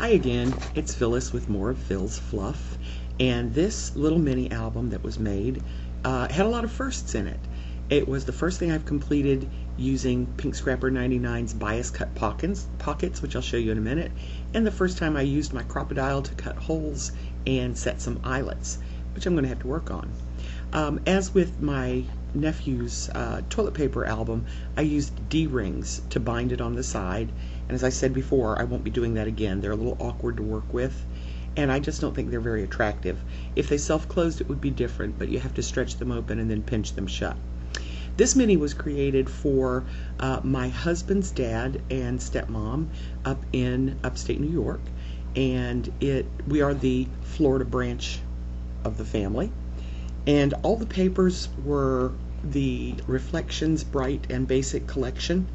Hi again, it's Phyllis with more of Phil's Fluff, and this little mini album that was made had a lot of firsts in it. It was the first thing I've completed using Pinkscrapper99's bias cut pockets, which I'll show you in a minute, and the first time I used my crocodile to cut holes and set some eyelets, which I'm going to have to work on. As with my nephew's toilet paper album, I used D-rings to bind it on the side, and as I said before, I won't be doing that again. They're a little awkward to work with, and I just don't think they're very attractive. If they self-closed, it would be different, but you have to stretch them open and then pinch them shut. This mini was created for my husband's dad and stepmom up in upstate New York, and we are the Florida branch of the family. And all the papers were the Reflections Bright and Basic collection,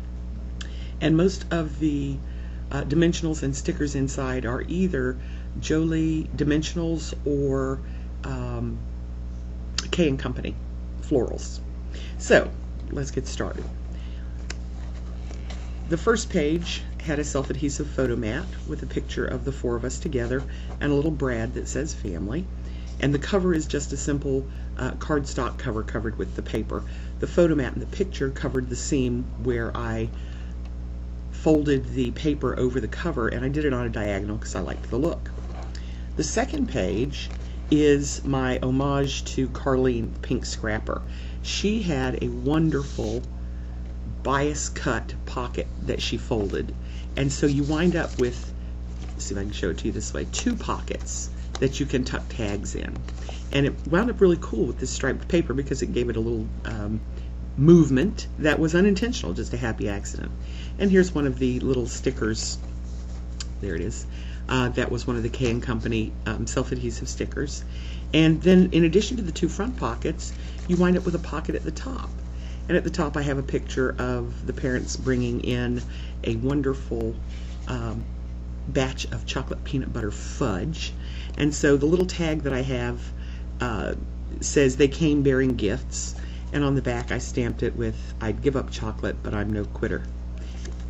and most of the dimensionals and stickers inside are either Jolie dimensionals or K & Company florals. So let's get started. The first page had a self-adhesive photo mat with a picture of the four of us together and a little brad that says family. And the cover is just a simple cardstock cover covered with the paper. The photo mat and the picture covered the seam where I folded the paper over the cover, and I did it on a diagonal because I liked the look. The second page is my homage to Carlene Pinkscrapper. She had a wonderful bias cut pocket that she folded, and so you wind up with, let's see if I can show it to you this way, two pockets that you can tuck tags in. And it wound up really cool with this striped paper because it gave it a little movement that was unintentional, just a happy accident. And here's one of the little stickers. There it is. That was one of the K & Company self-adhesive stickers. And then in addition to the two front pockets, you wind up with a pocket at the top. And at the top I have a picture of the parents bringing in a wonderful batch of chocolate peanut butter fudge. And so the little tag that I have says they came bearing gifts, and on the back I stamped it with, I'd give up chocolate but I'm no quitter.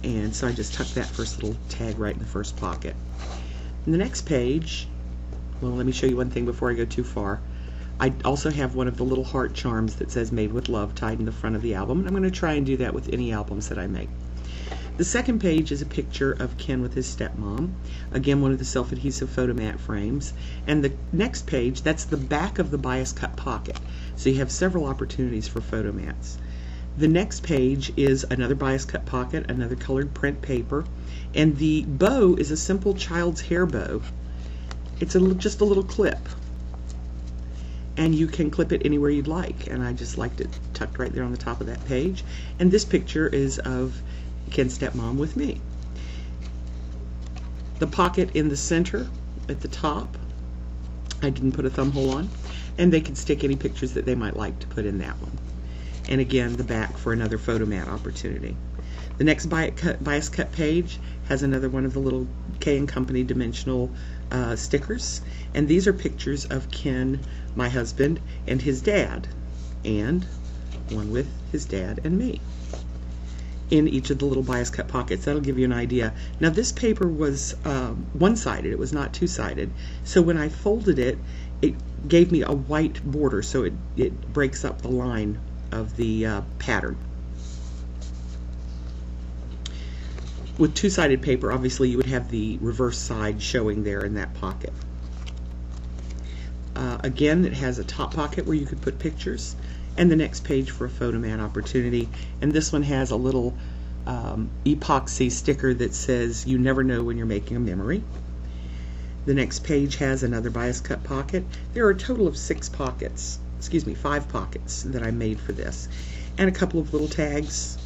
And so I just tucked that first little tag right in the first pocket. And the next page, well, let me show you one thing before I go too far. I also have one of the little heart charms that says made with love tied in the front of the album, and I'm going to try and do that with any albums that I make. The second page is a picture of Ken with his stepmom, again one of the self-adhesive photo mat frames, and the next page, that's the back of the bias cut pocket, so you have several opportunities for photo mats. The next page is another bias cut pocket, another colored print paper, and the bow is a simple child's hair bow. It's just a little clip, and you can clip it anywhere you'd like, and I just liked it tucked right there on the top of that page. And this picture is of Ken's stepmom with me. The pocket in the center at the top, I didn't put a thumb hole on, and they can stick any pictures that they might like to put in that one. And again, the back for another photo mat opportunity. The next bias cut page has another one of the little K & Company dimensional stickers, and these are pictures of Ken, my husband, and his dad, and one with his dad and me in each of the little bias cut pockets. That'll give you an idea. Now this paper was one-sided, it was not two-sided, so when I folded it, it gave me a white border, so it breaks up the line of the pattern. With two-sided paper, obviously you would have the reverse side showing there in that pocket. Again, it has a top pocket where you could put pictures, and the next page for a photo mat opportunity, and this one has a little epoxy sticker that says you never know when you're making a memory. The next page has another bias cut pocket. There are a total of 5 pockets that I made for this, and a couple of little tags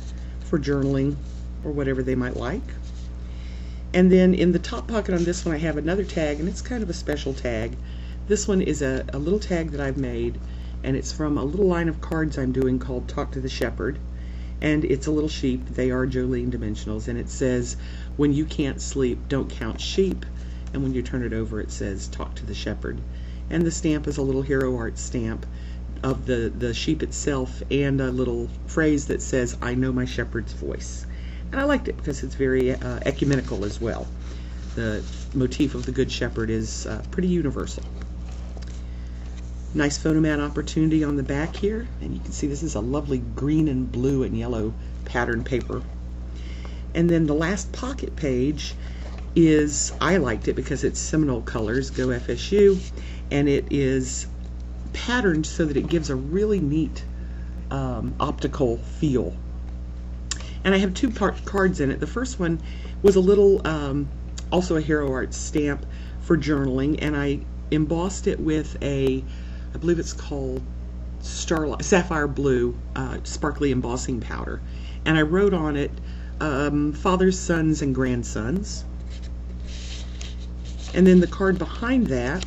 for journaling or whatever they might like. And then in the top pocket on this one I have another tag, and it's kind of a special tag. This one is a little tag that I've made, and it's from a little line of cards I'm doing called Talk to the Shepherd, and it's a little sheep. They are Jolene dimensionals, and it says, when you can't sleep, don't count sheep, and when you turn it over it says Talk to the Shepherd. And the stamp is a little hero art stamp of the sheep itself, and a little phrase that says, I know my shepherd's voice. And I liked it because it's very ecumenical as well. the motif of the Good Shepherd is pretty universal. Nice photomat opportunity on the back here, and you can see this is a lovely green and blue and yellow pattern paper. And then the last pocket page is, I liked it because it's Seminole colors, Go FSU, and it is patterned so that it gives a really neat optical feel. And I have two cards in it. The first one was a little, also a Hero Arts stamp for journaling, and I embossed it with a, I believe it's called Starlight, Sapphire Blue sparkly embossing powder. And I wrote on it, fathers, sons, and grandsons. And then the card behind that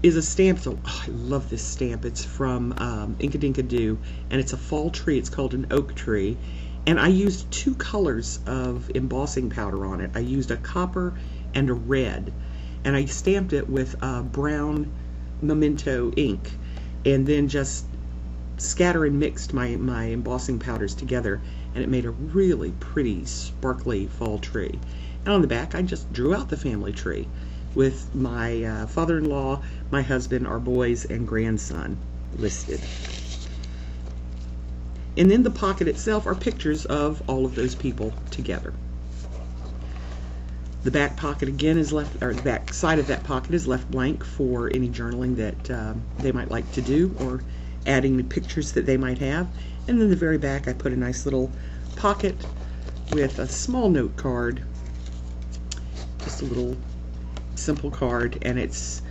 is a stamp. So, I love this stamp. It's from Inkadinkadoo, and it's a fall tree. It's called an oak tree. And I used two colors of embossing powder on it. I used a copper and a red. And I stamped it with brown Memento ink, and then just scatter and mixed my embossing powders together, and it made a really pretty sparkly fall tree. And on the back I just drew out the family tree with my father-in-law, my husband, our boys, and grandson listed. And in the pocket itself are pictures of all of those people together. The back pocket again is left, or the back side of that pocket is left blank for any journaling that they might like to do, or adding the pictures that they might have. And then the very back I put a nice little pocket with a small note card, just a little simple card, and it's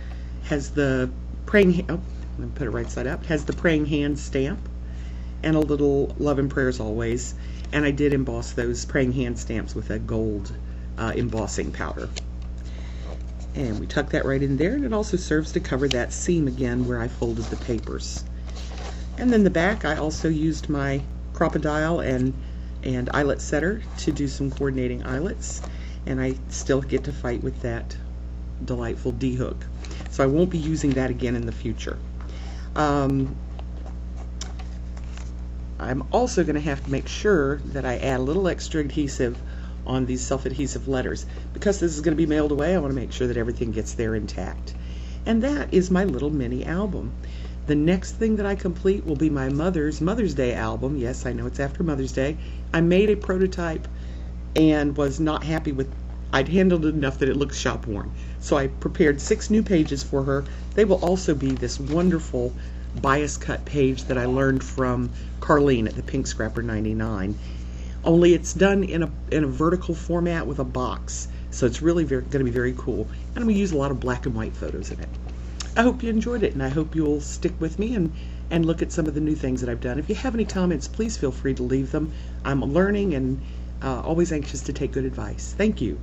has the praying, oh, let me put it right side up, has the praying hand stamp and a little love and prayers always, and I did emboss those praying hand stamps with a gold embossing powder. And we tuck that right in there, and it also serves to cover that seam again where I folded the papers. And then the back, I also used my crocodile and eyelet setter to do some coordinating eyelets, and I still get to fight with that delightful D-hook. So I won't be using that again in the future. I'm also going to have to make sure that I add a little extra adhesive on these self-adhesive letters. Because this is going to be mailed away, I want to make sure that everything gets there intact. And that is my little mini album. The next thing that I complete will be my Mother's Day album. Yes, I know it's after Mother's Day. I made a prototype and was not happy with, I'd handled it enough that it looks shop worn. So I prepared 6 new pages for her. They will also be this wonderful bias cut page that I learned from Carlene at the Pinkscrapper99. Only it's done in a vertical format with a box, so it's really going to be very cool. And I'm going to use a lot of black and white photos in it. I hope you enjoyed it, and I hope you'll stick with me and look at some of the new things that I've done. If you have any comments, please feel free to leave them. I'm learning and always anxious to take good advice. Thank you.